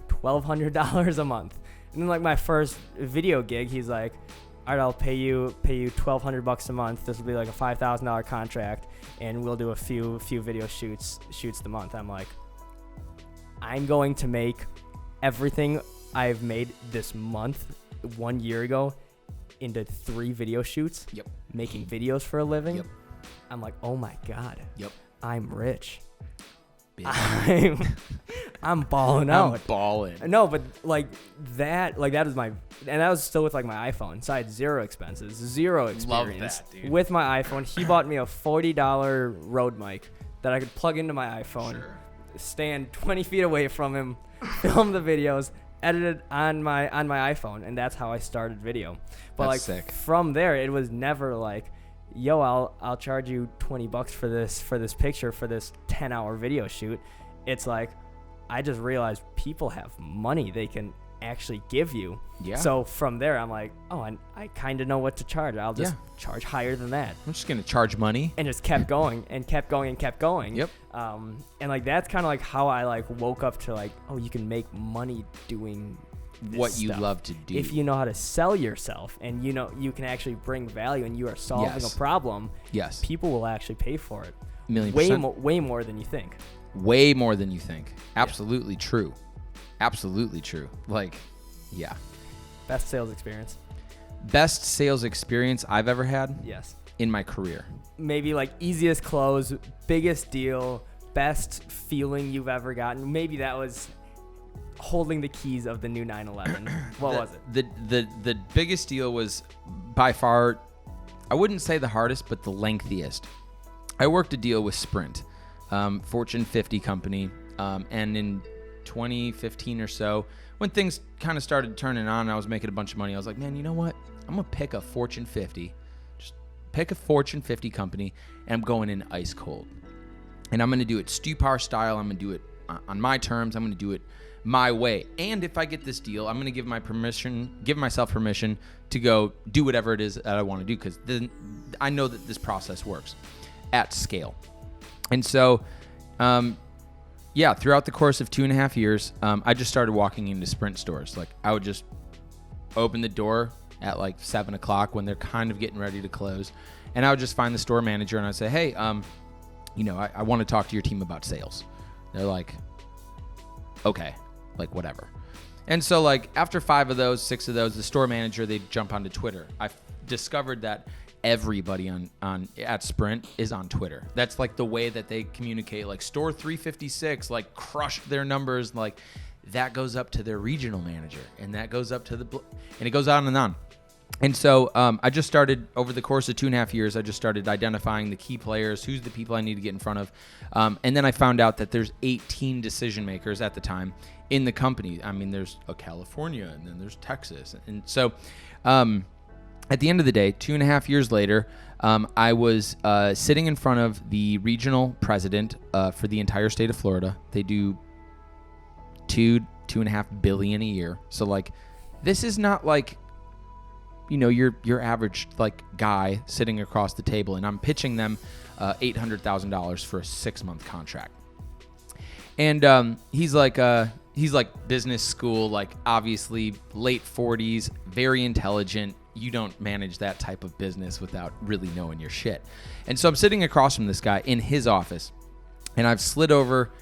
$1,200 a month. And then like my first video gig, he's like, all right, I'll pay you $1,200 a month. This will be like a $5,000 contract, and we'll do a few video shoots the month. I'm like, I'm going to make everything I've made this month 1 year ago into 3 video shoots. Yep. Making videos for a living. Yep. I'm like, oh my God. Yep. I'm rich. I'm balling out. I'm balling. No, but like that was my, and that was still with like my iPhone. So I had zero expenses, zero experience. Love that, dude. With my iPhone. He bought me a $40 Rode mic that I could plug into my iPhone, stand 20 feet away from him, film the videos, edit it on my iPhone, and that's how I started video. But that's like sick. From there, it was never like, yo, I'll charge you $20 for this picture for this 10-hour video shoot. It's like, I just realized people have money they can actually give you. Yeah. So from there, I'm like, oh, I kind of know what to charge. I'll just charge higher than that. I'm just gonna charge money. And just kept going and kept going and kept going. Yep. And like that's kind of like how I like woke up to like, oh, you can make money doing what you stuff. love to do. If you know how to sell yourself and you know you can actually bring value and you are solving a problem, people will actually pay for it. Way more than you think. Way more than you think. Absolutely true. Absolutely true. Like, yeah. Best sales experience. Best sales experience I've ever had? Yes. In my career. Maybe like easiest close, biggest deal, best feeling you've ever gotten. Maybe that was holding the keys of the new 911. What was it? The biggest deal was by far, I wouldn't say the hardest, but the lengthiest. I worked a deal with Sprint, Fortune 50 company, and in 2015 or so, when things kind of started turning on and I was making a bunch of money, I was like, man, you know what? I'm going to pick a Fortune 50. Just pick a Fortune 50 company, and I'm going in ice cold. And I'm going to do it Stupar style. I'm going to do it on my terms. I'm going to do it my way. And if I get this deal, I'm going to give myself permission to go do whatever it is that I want to do, because then I know that this process works at scale. And so, throughout the course of 2.5 years, I just started walking into Sprint stores. Like, I would just open the door at like 7 o'clock when they're kind of getting ready to close, and I would just find the store manager and I'd say, hey, I want to talk to your team about sales. They're like, okay, like whatever. And so like after 5 of those, 6 of those, the store manager, they'd jump onto Twitter. I discovered that everybody at Sprint is on Twitter. That's like the way that they communicate. Like store 356, like crushed their numbers. Like that goes up to their regional manager, and that goes up to and it goes on and on. And so I just started, over the course of 2.5 years, I just started identifying the key players, who's the people I need to get in front of. And then I found out that there's 18 decision makers at the time in the company. I mean, there's California, and then there's Texas. And so at the end of the day, 2.5 years later, I was sitting in front of the regional president for the entire state of Florida. They do $2.5 billion a year. So like, this is not like, your average like guy sitting across the table, and I'm pitching them $800,000 for a 6-month contract. And he's like, he's like business school, like obviously late 40s, very intelligent. You don't manage that type of business without really knowing your shit. And so I'm sitting across from this guy in his office, and I've slid over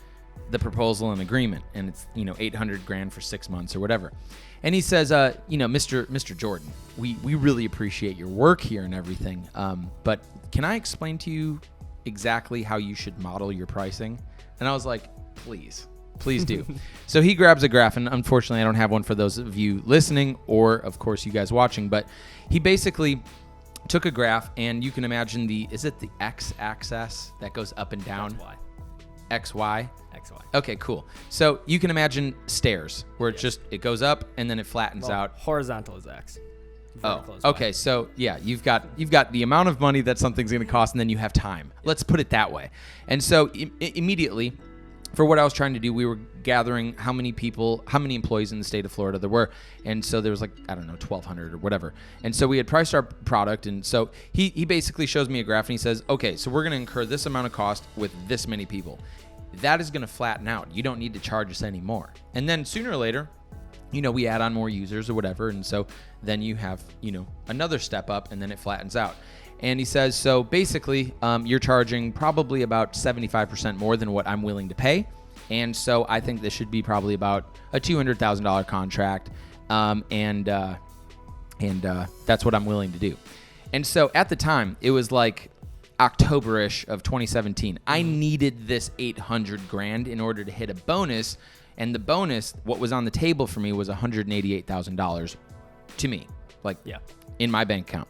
the proposal and agreement, and it's, $800,000 for 6 months or whatever. And he says, Mr. Jordan, we really appreciate your work here and everything, but can I explain to you exactly how you should model your pricing? And I was like, please do. So he grabs a graph, and unfortunately I don't have one for those of you listening, or of course you guys watching, but he basically took a graph, and you can imagine is it the x-axis that goes up and down? That's why. XY? XY. Okay, cool. So you can imagine stairs where it goes up and then it flattens out. Horizontal is X. Vertical is okay. Y. So yeah, you've got the amount of money that something's going to cost, and then you have time. Yeah. Let's put it that way. And so immediately, for what I was trying to do, we were gathering how many employees in the state of Florida there were. And so there was 1,200 or whatever. And so we had priced our product. And so he basically shows me a graph, and he says, okay, so we're going to incur this amount of cost with this many people. That is going to flatten out. You don't need to charge us anymore. And then sooner or later, we add on more users or whatever. And so then you have, another step up, and then it flattens out. And he says, so basically, you're charging probably about 75% more than what I'm willing to pay. And so I think this should be probably about a $200,000 contract. And that's what I'm willing to do. And so at the time, it was like October-ish of 2017. I needed this $800,000 in order to hit a bonus. And the bonus, what was on the table for me, was $188,000 to me, in my bank account.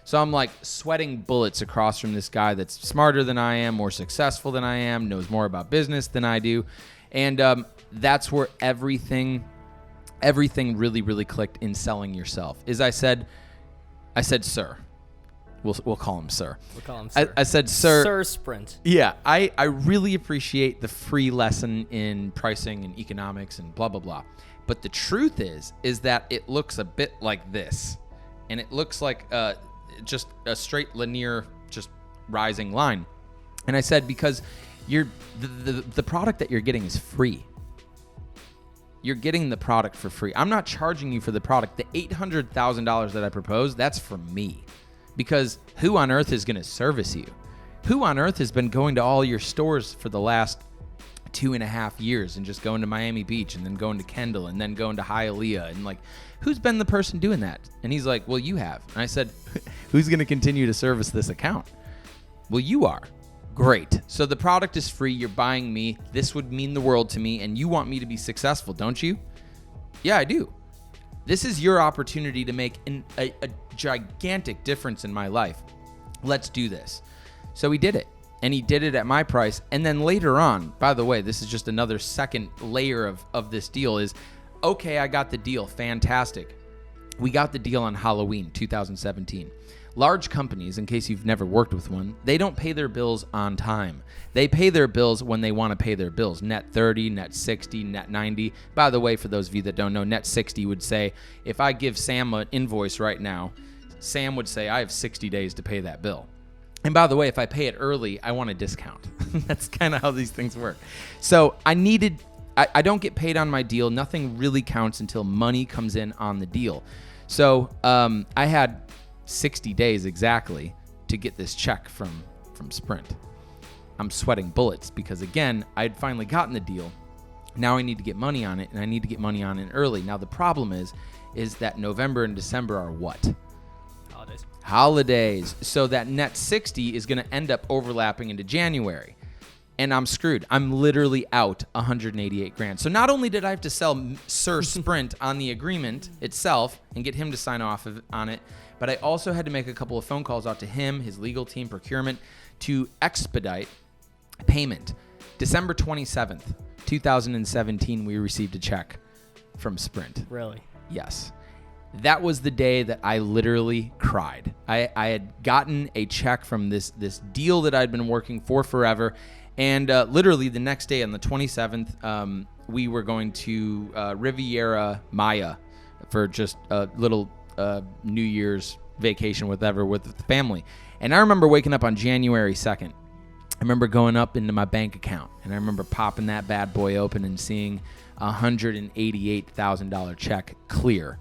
So I'm like sweating bullets across from this guy that's smarter than I am, more successful than I am, knows more about business than I do. And that's where everything really, really clicked in selling yourself. Is I said, sir. We'll call him sir. We'll call him sir. I said, sir. Sir Sprint. Yeah, I really appreciate the free lesson in pricing and economics and blah, blah, blah. But the truth is that it looks a bit like this. And it looks like just a straight linear, just rising line. And I said, because the product that you're getting is free. You're getting the product for free. I'm not charging you for the product. The $800,000 that I proposed, that's for me. Because who on earth is going to service you? Who on earth has been going to all your stores for the last 2.5 years and just going to Miami Beach and then going to Kendall and then going to Hialeah? And who's been the person doing that? And he's like, well, you have. And I said, who's going to continue to service this account? Well, you are. Great. So the product is free. You're buying me. This would mean the world to me. And you want me to be successful, don't you? Yeah, I do. This is your opportunity to make a gigantic difference in my life. Let's do this. So he did it. And he did it at my price. And then later on, by the way, this is just another second layer of this deal is, okay, I got the deal. Fantastic. We got the deal on Halloween 2017. Large companies, in case you've never worked with one, they don't pay their bills on time. They pay their bills when they want to pay their bills. Net 30, net 60, net 90. By the way, for those of you that don't know, net 60 would say, if I give Sam an invoice right now, Sam would say, I have 60 days to pay that bill. And by the way, if I pay it early, I want a discount. That's kind of how these things work. So I don't get paid on my deal. Nothing really counts until money comes in on the deal. So I had 60 days exactly to get this check from Sprint. I'm sweating bullets because, again, I had finally gotten the deal. Now I need to get money on it, and I need to get money on it early. Now the problem is that November and December are what? Holidays. So that net 60 is going to end up overlapping into January. And I'm screwed. I'm literally out $188,000. So not only did I have to sell Sir Sprint on the agreement itself and get him to sign off on it, but I also had to make a couple of phone calls out to him, his legal team, procurement, to expedite payment. December 27th, 2017, we received a check from Sprint. Really? Yes. That was the day that I literally cried. I had gotten a check from this deal that I'd been working for forever. And literally the next day on the 27th, we were going to Riviera Maya for just a little New Year's vacation, whatever, with the family. And I remember waking up on January 2nd I remember going up into my bank account, and I remember popping that bad boy open and seeing a $188,000 check clear.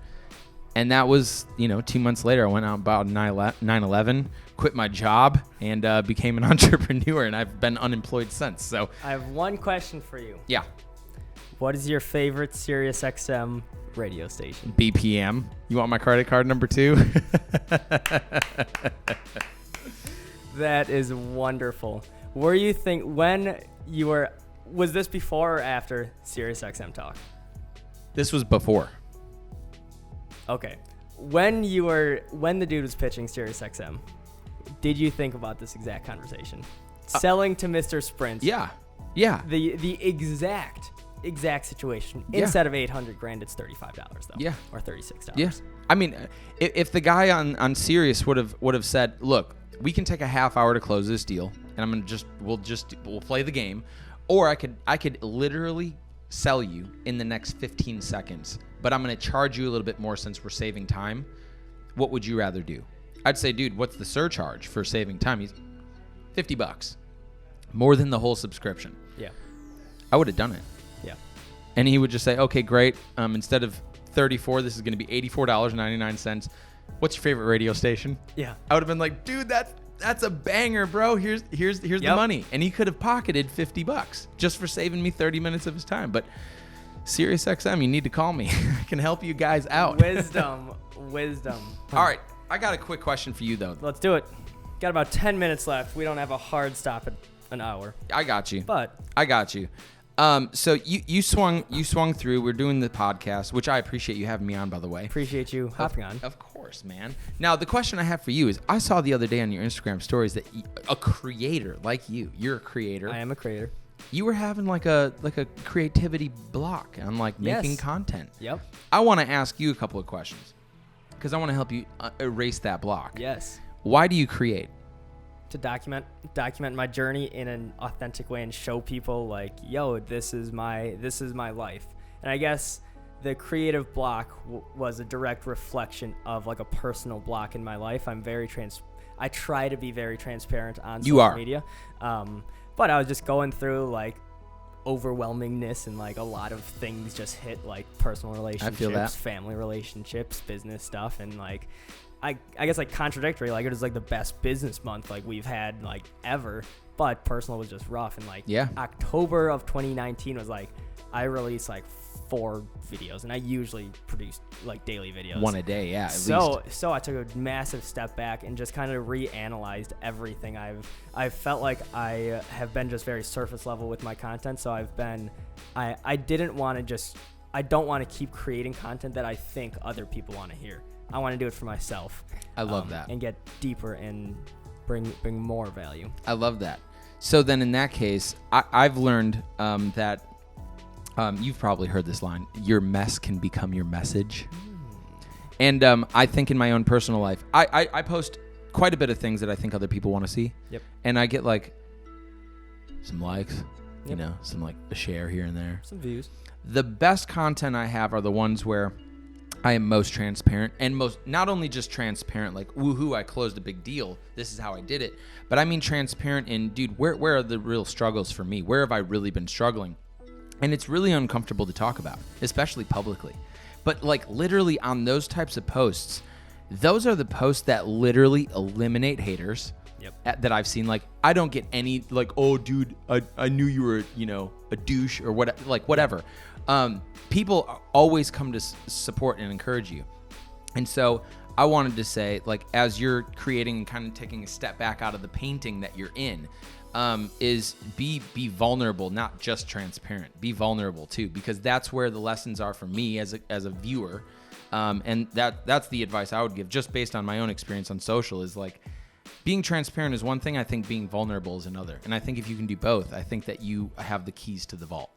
And that was, 2 months later, I went out about 9/11, quit my job, and became an entrepreneur, and I've been unemployed since. So I have one question for you. Yeah. What is your favorite SiriusXM radio station? BPM. You want my credit card number 2? That is wonderful. Was this before or after SiriusXM Talk? This was before. Okay. When the dude was pitching SiriusXM, did you think about this exact conversation? Selling to Mr. Sprint. Yeah. The exact situation. Yeah. Instead of $800,000, it's $35 though. Yeah. Or $36. Yeah. I mean, if the guy on Sirius would have said, "Look, we can take a half hour to close this deal, and we'll play the game," or I could literally sell you in the next 15 seconds, but I'm going to charge you a little bit more since we're saving time. What would you rather do? I'd say, dude, what's the surcharge for saving time? He's $50, more than the whole subscription. Yeah. I would have done it. Yeah. And he would just say, okay, great. Instead of $34, this is going to be $84.99. What's your favorite radio station? Yeah. I would have been like, dude, that's a banger, bro. Here's the money. And he could have pocketed $50 just for saving me 30 minutes of his time. But SiriusXM, you need to call me. I can help you guys out. Wisdom. All right. I got a quick question for you, though. Let's do it. Got about 10 minutes left. We don't have a hard stop at an hour. I got you. But I got you. So you swung through. We're doing the podcast, which I appreciate you having me on, by the way. Appreciate you hopping on. Of course, man. Now, the question I have for you is, I saw the other day on your Instagram stories that a creator like you're a creator. I am a creator. You were having like a creativity block on making content. Yep. I want to ask you a couple of questions because I want to help you erase that block. Yes. Why do you create? To document my journey in an authentic way and show people yo, this is my life. And I guess the creative block was a direct reflection of a personal block in my life. I try to be very transparent on social media. But I was just going through overwhelmingness and a lot of things just hit personal relationships, family relationships, business stuff, and I guess contradictory. It was the best business month we've had ever, but personal was just rough. And October of 2019 was I released 4 videos, and I usually produce daily videos, 1 a day. Yeah. So I took a massive step back and just kind of reanalyzed everything. I felt like I have been just very surface level with my content. So I don't want to keep creating content that I think other people want to hear. I want to do it for myself. I love that. And get deeper and bring more value. I love that. So then in that case, I've learned that you've probably heard this line, your mess can become your message. And I think in my own personal life, I post quite a bit of things that I think other people want to see. Yep. And I get some likes, some a share here and there. Some views. The best content I have are the ones where I am most transparent and not only just transparent, woohoo, I closed a big deal, this is how I did it, but I mean transparent in, dude, where are the real struggles for me? Where have I really been struggling? And it's really uncomfortable to talk about, especially publicly. But literally on those types of posts, those are the posts that literally eliminate haters. Yep. That I've seen. I don't get any oh, dude, I knew you were a douche or whatever. People always come to support and encourage you. And so I wanted to say, as you're creating and kind of taking a step back out of the painting that you're in, is be vulnerable, not just transparent. Be vulnerable too, because that's where the lessons are for me as a viewer. And that's the advice I would give, just based on my own experience on social, is being transparent is one thing. I think being vulnerable is another. And I think if you can do both, I think that you have the keys to the vault.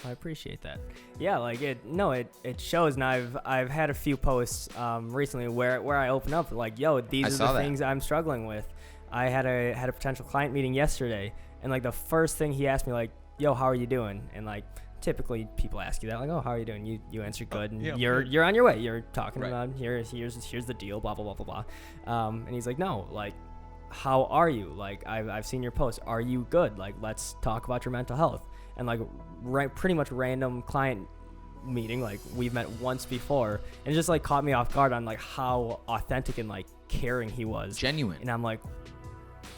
I appreciate that. Yeah, it shows, and I've had a few posts recently where I open up yo, these are the things I'm struggling with. I had a potential client meeting yesterday, and the first thing he asked me yo, how are you doing? And typically people ask you that oh, how are you doing? You answer good, and you're on your way. You're talking about here's the deal, blah blah blah blah blah. And he's no, how are you? Like, I've seen your posts. Are you good? Like, let's talk about your mental health. And like, pretty much random client meeting. Like, we've met once before, and it just like caught me off guard on like how authentic and like caring he was. Genuine. And I'm like,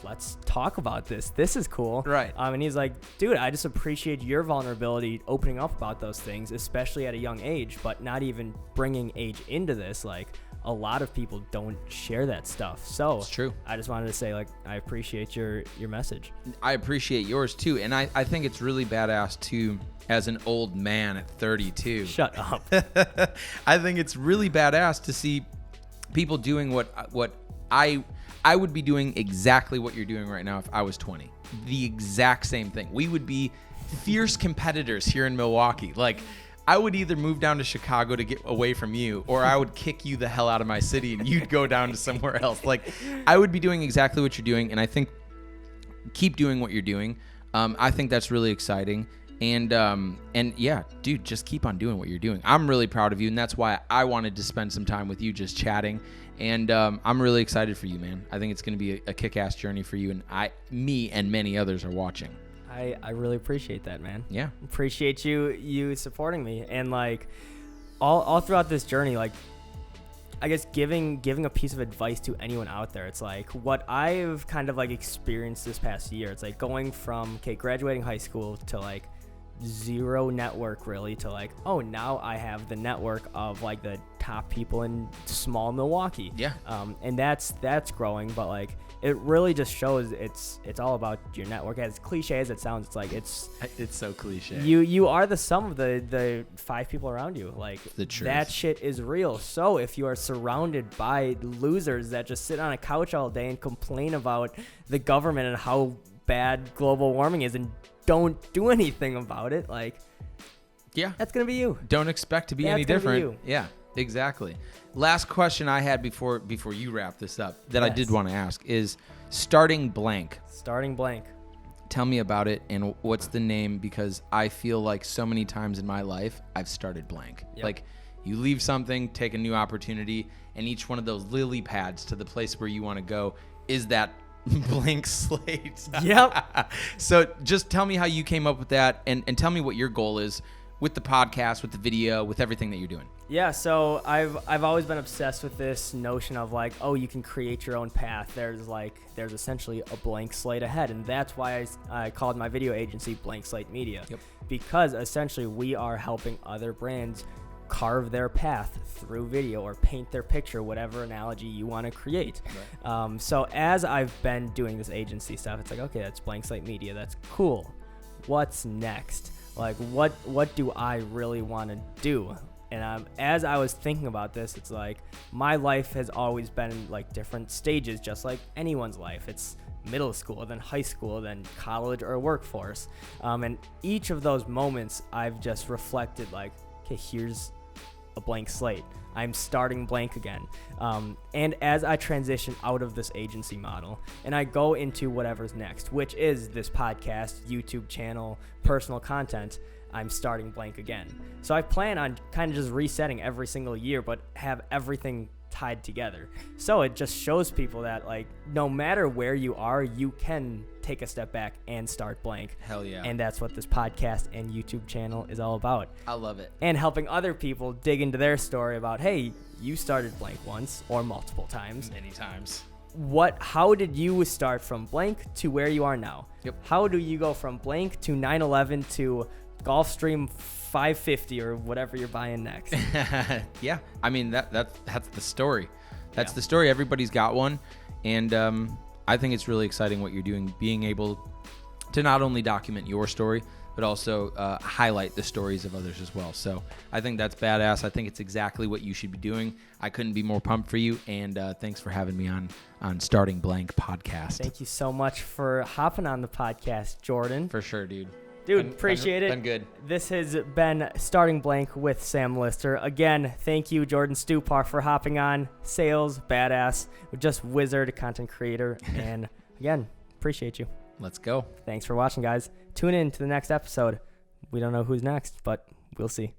let's talk about this. This is cool. Right. And he's like, dude, I just appreciate your vulnerability, opening up about those things, especially at a young age, but not even bringing age into this. Like, a lot of people don't share that stuff. So it's true. I just wanted to say, like, I appreciate your message. I appreciate yours too. And I think it's really badass too, as an old man at 32. Shut up. I think it's really badass to see people doing what I would be doing exactly what you're doing right now if I was 20. The exact same thing. We would be fierce competitors here in Milwaukee. Like, I would either move down to Chicago to get away from you, or I would kick you the hell out of my city and you'd go down to somewhere else. Like, I would be doing exactly what you're doing, and I think keep doing what you're doing. I think that's really exciting. And yeah, dude, just keep on doing what you're doing. I'm really proud of you, and that's why I wanted to spend some time with you just chatting. And I'm really excited for you, man. I think it's going to be a kick-ass journey for you, and me and many others are watching. I really appreciate that, man. Yeah. Appreciate you supporting me. And like all throughout this journey, like, I guess giving a piece of advice to anyone out there. It's like what I've kind of like experienced this past year. It's like going from graduating high school to like zero network really to like, oh, now I have the network of like the top people in small Milwaukee. Yeah. And that's growing, but like it really just shows it's all about your network. As cliche as it sounds, it's like it's so cliche. You are the sum of the 5 people around you. Like, the truth. That shit is real. So if you are surrounded by losers that just sit on a couch all day and complain about the government and how bad global warming is and don't do anything about it, like, yeah, that's gonna be you. Don't expect to be any different. Yeah, exactly. Last question I had before you wrap this up that I did want to ask is starting blank. Starting blank. Tell me about it, and what's the name? Because I feel like so many times in my life I've started blank. Yep. Like, you leave something, take a new opportunity, and each one of those lily pads to the place where you want to go is that blank slate. Yep. So just tell me how you came up with that, and tell me what your goal is with the podcast, with the video, with everything that you're doing. Yeah, so I've always been obsessed with this notion of like, oh, you can create your own path. There's essentially a blank slate ahead, and that's why I called my video agency Blank Slate Media. Yep. Because essentially we are helping other brands carve their path through video or paint their picture, whatever analogy you want to create. Right. So as I've been doing this agency stuff, it's like, okay, that's Blank Slate Media. That's cool. What's next? Like, what do I really want to do? And as I was thinking about this, it's like my life has always been in like different stages, just like anyone's life. It's middle school, then high school, then college or workforce. And each of those moments, I've just reflected like, okay, here's a blank slate. I'm starting blank again. And as I transition out of this agency model and I go into whatever's next, which is this podcast, YouTube channel, personal content, I'm starting blank again. So I plan on kind of just resetting every single year, but have everything tied together. So it just shows people that like, no matter where you are, you can take a step back and start blank. Hell yeah. And that's what this podcast and YouTube channel is all about. I love it. And helping other people dig into their story about, hey, you started blank once or multiple times. Many times. How did you start from blank to where you are now? Yep. How do you go from blank to 911 to Gulfstream 550 or whatever you're buying next? Yeah. I mean, that's the story. That's the story. Everybody's got one. And I think it's really exciting what you're doing, being able to not only document your story, but also highlight the stories of others as well. So I think that's badass. I think it's exactly what you should be doing. I couldn't be more pumped for you. And thanks for having me on Starting Blank podcast. Thank you so much for hopping on the podcast, Jordan. For sure, dude. Dude, appreciate it. Been good. This has been Starting Blank with Sam Lister. Again, thank you, Jordan Stupar, for hopping on. Sales, badass, just wizard, content creator. And again, appreciate you. Let's go. Thanks for watching, guys. Tune in to the next episode. We don't know who's next, but we'll see.